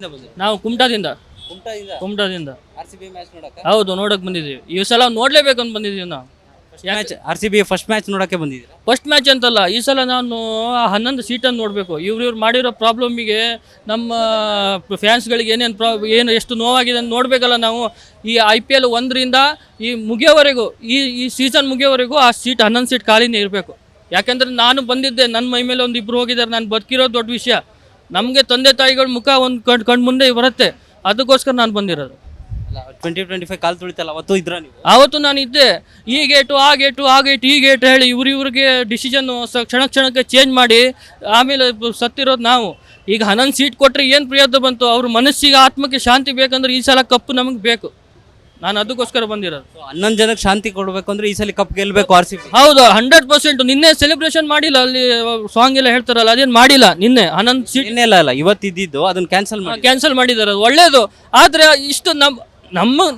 ನಾವು ಕುಮಟಾದಿಂದ ಕುಮಟಾದಿಂದ RCB match ನೋಡಕ್ಕೆ ಹೌದು ನೋಡಕ್ ಬಂದಿದ್ದೀವಿ. ಈ ಸಲ ನೋಡ್ಲೇಬೇಕು ಅಂತ ಬಂದಿದ್ದೀವಿ ನಾವು. RCB ಫಸ್ಟ್ ಮ್ಯಾಚ್ ನೋಡಕ್ಕೆ ಬಂದಿದ್ದೀರಾ? ಫಸ್ಟ್ ಮ್ಯಾಚ್ ಅಂತಲ್ಲ, ಈ ಸಲ ನಾನು 11 ಸೀಟನ್ನು ನೋಡಬೇಕು. ಇವ್ರು ಮಾಡಿರೋ ಪ್ರಾಬ್ಲಮಿಗೆ ನಮ್ಮ ಫ್ಯಾನ್ಸ್ಗಳಿಗೆ ಏನು ಎಷ್ಟು ನೋವಾಗಿದೆ ಅಂತ ನೋಡಬೇಕಲ್ಲ ನಾವು. ಈ IPL 1ರಿಂದ ಈ ಮುಗಿಯೋವರೆಗೂ ಈ ಸೀಸನ್ ಮುಗಿಯೋವರೆಗೂ ಆ ಸೀಟ್ 11 ಸೀಟ್ ಖಾಲಿನೇ ಇರಬೇಕು. ಯಾಕೆಂದರೆ ನಾನು ಬಂದಿದ್ದೆ, ನನ್ನ ಮೈ ಮೇಲೆ ಒಂದು ಇಬ್ಬರು ಹೋಗಿದ್ದಾರೆ, ನಾನು ಬದುಕಿರೋದು ದೊಡ್ಡ ವಿಷಯ. ನಮಗೆ ತಂದೆ ತಾಯಿಗಳ ಮುಖ ಒಂದು ಕಣ್ಣು ಮುಂದೆ ಬರುತ್ತೆ, ಅದಕ್ಕೋಸ್ಕರ ನಾನು ಬಂದಿರೋದು. 2025 ಕಾಲ್ ತುಳಿತಲ್ಲ, ಅವತ್ತು ಇದ್ರ ನೀವು? ಆವತ್ತು ನಾನು ಇದ್ದೆ. ಈ ಗೇಟು ಆ ಗೇಟು ಈ ಗೇಟ್ ಹೇಳಿ ಇವ್ರಿಗೆ ಡಿಸಿಷನ್ನು ಕ್ಷಣಕ್ಕೆ ಚೇಂಜ್ ಮಾಡಿ ಆಮೇಲೆ ಸತ್ತಿರೋದು ನಾವು. ಈಗ 11 ಸೀಟ್ ಕೊಟ್ಟರೆ ಏನು ಪ್ರಯೋಜನ ಬಂತು? ಅವ್ರ ಮನಸ್ಸಿಗೆ ಆತ್ಮಕ್ಕೆ ಶಾಂತಿ ಬೇಕಂದ್ರೆ ಈ ಸಲ ಕಪ್ಪು ನಮಗೆ ಬೇಕು. ನಾನು ಅದಕ್ಕೋಸ್ಕರ ಬಂದಿರೋದು. 11 ಜನಕ್ಕೆ ಶಾಂತಿ ಕೊಡಬೇಕು ಅಂದ್ರೆ ಈ ಸಲ ಕಪ್ ಗೆಲ್ಬೇಕು RCB. ಹೌದು, 100%. ನಿನ್ನೆ ಸೆಲೆಬ್ರೇಷನ್ ಮಾಡಿಲ್ಲ, ಅಲ್ಲಿ ಸಾಂಗ್ ಎಲ್ಲ ಹೇಳ್ತಾರಲ್ಲ, ಅದೇನು ಮಾಡಿಲ್ಲ. ನಿನ್ನೆ 11 ಸೀಟ್ ಇಲ್ಲ ಇವತ್ತು ಇದ್ದಿದ್ದು ಅದನ್ನ ಕ್ಯಾನ್ಸಲ್ ಮಾಡಿದ್ದಾರೆ. ಅದು ಒಳ್ಳೇದು. ಆದರೆ ಇಷ್ಟು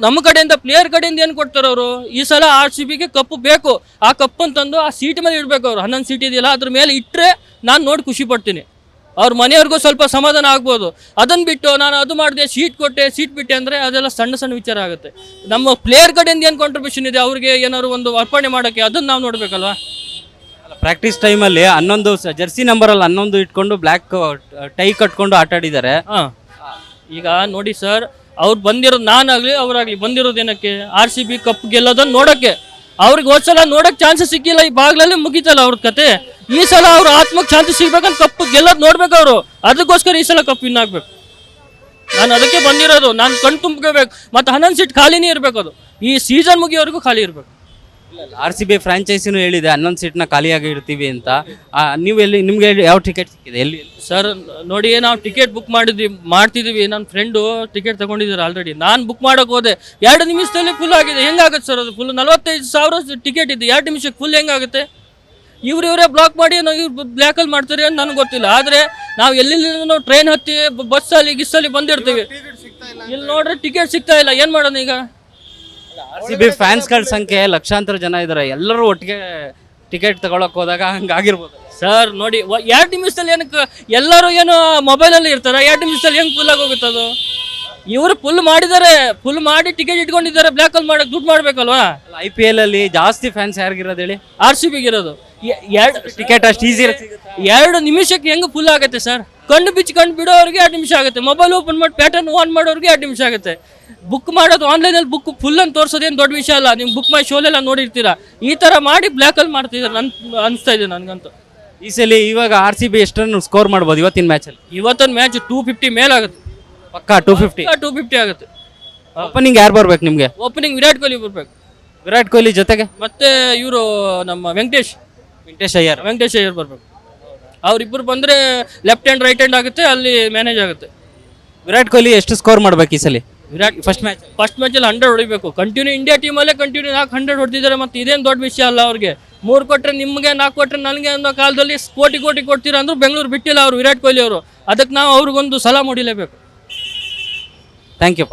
ನಮ್ಮ ಕಡೆಯಿಂದ ಪ್ಲೇಯರ್ ಕಡೆಯಿಂದ ಏನು ಕೊಡ್ತಾರೆ ಅವರು? ಈ ಸಲ RCBಗೆ ಕಪ್ಪು ಬೇಕು. ಆ ಕಪ್ಪನ್ನು ತಂದು ಆ ಸೀಟ್ ಮೇಲೆ ಇಡಬೇಕು. ಅವರು 11 ಸೀಟ್ ಇದೆಯಲ್ಲ, ಅದ್ರ ಮೇಲೆ ಇಟ್ಟರೆ ನಾನು ನೋಡಿ ಖುಷಿ ಪಡ್ತೀನಿ. ಅವ್ರ ಮನೆಯವ್ರಿಗೂ ಸ್ವಲ್ಪ ಸಮಾಧಾನ ಆಗ್ಬೋದು. ಅದನ್ನು ಬಿಟ್ಟು ನಾನು ಅದು ಮಾಡಿದೆ, ಸೀಟ್ ಬಿಟ್ಟೆ ಅಂದರೆ ಅದೆಲ್ಲ ಸಣ್ಣ ವಿಚಾರ ಆಗುತ್ತೆ. ನಮ್ಮ ಪ್ಲೇಯರ್ ಕಡೆಯಿಂದ ಏನು ಕಾಂಟ್ರಿಬ್ಯೂಷನ್ ಇದೆ, ಅವ್ರಿಗೆ ಏನಾದ್ರು ಒಂದು ಅರ್ಪಣೆ ಮಾಡೋಕ್ಕೆ, ಅದನ್ನು ನಾವು ನೋಡಬೇಕಲ್ವಾ. ಪ್ರಾಕ್ಟೀಸ್ ಟೈಮಲ್ಲಿ 11 ಜರ್ಸಿ ನಂಬರಲ್ಲಿ 11 ಇಟ್ಕೊಂಡು ಬ್ಲ್ಯಾಕ್ ಟೈ ಕಟ್ಕೊಂಡು ಆಟ ಆಡಿದ್ದಾರೆ. ಈಗ ನೋಡಿ ಸರ್, ಅವ್ರು ಬಂದಿರೋದು, ನಾನಾಗಲಿ ಅವರಾಗಲಿ ಬಂದಿರೋದು ಏನಕ್ಕೆ? RCB ಕಪ್ ಗೆಲ್ಲೋದನ್ನು ನೋಡೋಕ್ಕೆ. ಅವ್ರಿಗೆ ಹೋದ್ಸಲ ನೋಡೋಕೆ ಚಾನ್ಸಸ್ ಸಿಕ್ಕಿಲ್ಲ, ಈ ಬಾಗ್ಲಲ್ಲಿ ಮುಗೀತಲ್ಲ ಅವ್ರ ಕತೆ. ಈ ಸಲ ಅವ್ರ ಆತ್ಮಕ್ಕೆ ಶಾಂತಿ ಸಿಗ್ಬೇಕಂತ ಕಪ್ಪು ಗೆಲ್ಲೋದು ನೋಡ್ಬೇಕು ಅವರು. ಅದಕ್ಕೋಸ್ಕರ ಈ ಸಲ ಕಪ್ ವಿನ್ ಆಗ್ಬೇಕು. ನಾನು ಅದಕ್ಕೆ ಬಂದಿರೋದು. ನಾನು ಕಣ್ ತುಂಬ್ಕೋಬೇಕು. ಮತ್ತು 11 ಸೀಟ್ ಖಾಲಿನೇ ಇರಬೇಕು. ಅದು ಈ ಸೀಸನ್ ಮುಗಿಯೋವರೆಗೂ ಖಾಲಿ ಇರಬೇಕು. RCB ಫ್ರಾಂಚೈಸಿನೂ ಹೇಳಿದೆ 11 ಸೀಟ್ನ ಖಾಲಿಯಾಗಿ ಇಡ್ತೀವಿ ಅಂತ. ನೀವು ನಿಮ್ಗೆ ಯಾವ ಟಿಕೆಟ್ ಸಿಕ್ಕಿದೆ? ಎಲ್ಲಿ ಸರ್ ನೋಡಿ, ನಾವು ಟಿಕೆಟ್ ಬುಕ್ ಮಾಡ್ತಿದ್ದೀವಿ. ನನ್ನ ಫ್ರೆಂಡು ಟಿಕೆಟ್ ತಗೊಂಡಿದ್ದಾರೆ ಆಲ್ರೆಡಿ. ನಾನು ಬುಕ್ ಮಾಡೋಕೆ ಹೋದೆ, 2 ನಿಮಿಷದಲ್ಲಿ ಫುಲ್ ಆಗಿದೆ. ಹೆಂಗಾಗುತ್ತೆ ಸರ್ ಅದು? ಫುಲ್ 45,000 ಟಿಕೆಟ್ ಇದೆ, 2 ನಿಮಿಷಕ್ಕೆ ಫುಲ್ ಹೆಂಗಾಗುತ್ತೆ? ಇವರೇ ಬ್ಲಾಕ್ ಮಾಡಿ ಇವ್ರು ಬ್ಲ್ಯಾಕಲ್ಲಿ ಮಾಡ್ತಾರೆ ಅಂತ ನನಗೆ ಗೊತ್ತಿಲ್ಲ. ಆದರೆ ನಾವು ಎಲ್ಲೆಲ್ಲಿ ಟ್ರೈನ್ ಹತ್ತಿ ಗಿಸ್ಸಲ್ಲಿ ಬಂದಿರ್ತೀವಿ, ಇಲ್ಲಿ ನೋಡ್ರೆ ಟಿಕೆಟ್ ಸಿಗ್ತಾ ಇಲ್ಲ. ಏನು ಮಾಡೋಣ ಈಗ? RCB ಫ್ಯಾನ್ಸ್ಗಳ ಸಂಖ್ಯೆ ಲಕ್ಷಾಂತರ ಜನ ಇದ್ದಾರೆ. ಎಲ್ಲರೂ ಒಟ್ಟಿಗೆ ಟಿಕೆಟ್ ತಗೊಳಕ್ ಹೋದಾಗ ಹಂಗಾಗಿರ್ಬೋದು ಸರ್. ನೋಡಿ, 2 ನಿಮಿಷದಲ್ಲಿ ಏನಕ್ಕೆ ಎಲ್ಲರೂ ಏನು ಮೊಬೈಲಲ್ಲಿ ಇರ್ತಾರೆ? 2 ನಿಮಿಷದಲ್ಲಿ ಹೆಂಗೆ ಫುಲ್ ಆಗಿ ಹೋಗುತ್ತೆ ಅದು? ಇವರು ಫುಲ್ ಮಾಡಿದ್ದಾರೆ, ಫುಲ್ ಮಾಡಿ ಟಿಕೆಟ್ ಇಟ್ಕೊಂಡಿದ್ದಾರೆ. ಬ್ಲ್ಯಾಕಲ್ಲಿ ಮಾಡಕ್ಕೆ ದುಡ್ಡು ಮಾಡಬೇಕಲ್ವಾ? IPL ಅಲ್ಲಿ ಜಾಸ್ತಿ ಫ್ಯಾನ್ಸ್ ಯಾರಿಗಿರೋದು ಹೇಳಿ? RCBಗೆ ಇರೋದು. ಟಿಕೆಟ್ ಅಷ್ಟು ಈಸಿ 2 ನಿಮಿಷಕ್ಕೆ ಹೆಂಗೆ ಫುಲ್ ಆಗುತ್ತೆ ಸರ್? ಕಣ್ಣು ಬಿಡೋರಿಗೆ 2 ನಿಮಿಷ ಆಗುತ್ತೆ. ಮೊಬೈಲ್ ಓಪನ್ ಮಾಡಿ ಪ್ಯಾಟರ್ನ್ ಆನ್ ಮಾಡೋರಿಗೆ 2 ನಿಮಿಷ ಆಗುತ್ತೆ. ಬುಕ್ ಮಾಡೋದು ಆನ್ಲೈನಲ್ಲಿ ಬುಕ್ ಫುಲ್ ಅಂತ ತೋರಿಸೋದೇನು ದೊಡ್ಡ ವಿಷಯ ಅಲ್ಲ. ನೀವು ಬುಕ್ ಮೈ ಶೋಲೆಲ್ಲ ನೋಡಿರ್ತೀರಾ. ಈ ಥರ ಮಾಡಿ ಬ್ಲ್ಯಾಕಲ್ಲಿ ಮಾಡ್ತಿದ್ದಾರೆ ಅನಿಸ್ತಾ ಇದೆ ನನಗಂತೂ. ಈ ಸಲ ಇವಾಗ RCB ಎಷ್ಟನ್ನು ಸ್ಕೋರ್ ಮಾಡ್ಬೋದು ಇವತ್ತಿನ ಮ್ಯಾಚಲ್ಲಿ? ಇವತ್ತಿನ ಮ್ಯಾಚ್ 250 ಮೇಲೆ ಆಗುತ್ತೆ. ಪಕ್ಕಾ 250 ಆಗುತ್ತೆ. ಓಪನಿಂಗ್ ಯಾರು ಬರ್ಬೇಕು ನಿಮಗೆ? ಓಪನಿಂಗ್ ವಿರಾಟ್ ಕೊಹ್ಲಿ ಬರ್ಬೇಕು. ವಿರಾಟ್ ಕೊಹ್ಲಿ ಜೊತೆಗೆ ಮತ್ತೆ ಇವರು ನಮ್ಮ ವೆಂಕಟೇಶ್ ಅಯ್ಯರ್ ಬರ್ಬೇಕು. ಅವರಿಬ್ಬರು ಬಂದರೆ ಲೆಫ್ಟ್ ಹ್ಯಾಂಡ್ ರೈಟ್ ಹ್ಯಾಂಡ್ ಆಗುತ್ತೆ, ಅಲ್ಲಿ ಮ್ಯಾನೇಜ್ ಆಗುತ್ತೆ. ವಿರಾಟ್ ಕೊಹ್ಲಿ ಎಷ್ಟು ಸ್ಕೋರ್ ಮಾಡ್ಬೇಕು ಈ ಸಲ? ಫಸ್ಟ್ ಮ್ಯಾಚಲ್ಲಿ 100 ಹೊಡಿಬೇಕು. ಕಂಟಿನ್ಯೂ ಇಂಡಿಯಾ ಟೀಮಲ್ಲೇ ಕಂಟಿನ್ಯೂ 100 ಹೊಡೆದಿದ್ದಾರೆ. ಮತ್ತು ಇದೇನು ದೊಡ್ಡ ವಿಷಯ ಅಲ್ಲ ಅವ್ರಿಗೆ. 3 ಕೊಟ್ಟರೆ ನಿಮಗೆ, 4 ಕೊಟ್ಟರೆ ನನಗೆ ಅನ್ನೋ ಕಾಲದಲ್ಲಿ ಕೋಟಿ ಕೊಡ್ತೀರಾ ಅಂದರೂ ಬೆಂಗಳೂರು ಬಿಟ್ಟಿಲ್ಲ ಅವರು, ವಿರಾಟ್ ಕೊಹ್ಲಿ ಅವರು. ಅದಕ್ಕೆ ನಾವು ಅವ್ರಿಗೊಂದು ಸಲಾಮ್ ಹೊಡಿಲೇಬೇಕು. Thank you.